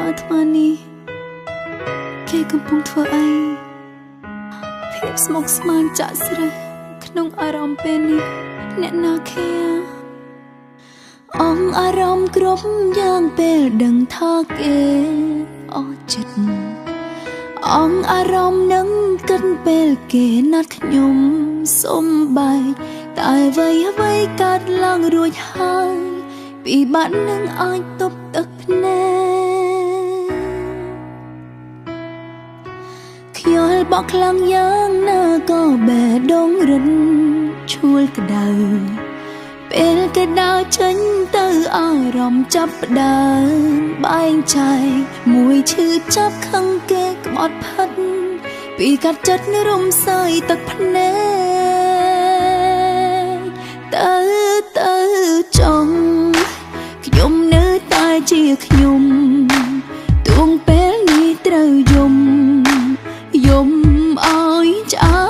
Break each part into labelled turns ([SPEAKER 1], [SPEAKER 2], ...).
[SPEAKER 1] អាត្មានេះគេកំពុងធ្វើអីភាពស្មុគស្មាញចាក់ស្រេះក្នុងអារម្មណ៍ពេលនេះអ្នកណាខែអងអារម្មណ៍គ្រប់យ៉ាងពេលដឹងថាគេអស់ចិត្តអងអារម្មណ៍នឹងគិតពេលគេណាត់ខ្ញុំសំបែកតែអ្វីកើតឡើងរួចហើយពីបាត់នឹងអាចទប់ទឹកភ្នែកខ្យល់បក់ខ្លាំងយ៉ាងណាក៏បេះដូងរិនឈួលក្តៅពេលគេដើរចេញទៅអារម្មណ៍ចាប់ផ្ដើមបែងចែកមួយឈឺចាប់ខឹងគេក្បត់ផិតពីកាត់ចិត្តរំសាយទឹកភ្នែកទៅចង់ខ្ញុំនៅតែជាខ្ញុំទួងពេលនេះត្រូវយំអើយឆ្អែ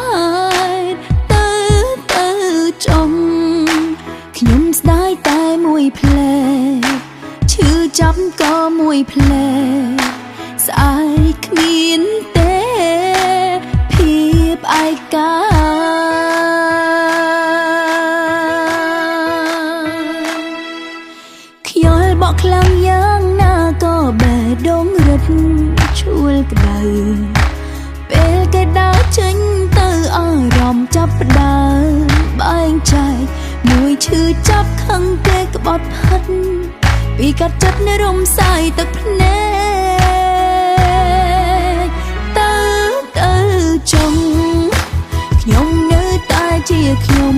[SPEAKER 1] តទៅចង់ខ្ញុំស្ដាយតែមួយផ្លែឈឺចាប់ក៏មួយផ្លែស្អែកគ្មានទេភាពឯកាខ្យល់បក់ខ្លាំងយ៉ាងណាក៏បេះដូងរត់ឈួលក្តៅពេលគេដើរចេញទៅអារម្មណ៍ចាប់ផ្ដើមបែងចែកមួយឈឺចាប់ខឹងគេក្បត់ផិតពីកាត់ចិត្តរំសាយទឹកភ្នែកទៅចង់ខ្ញុំនៅតែជាខ្ញុំ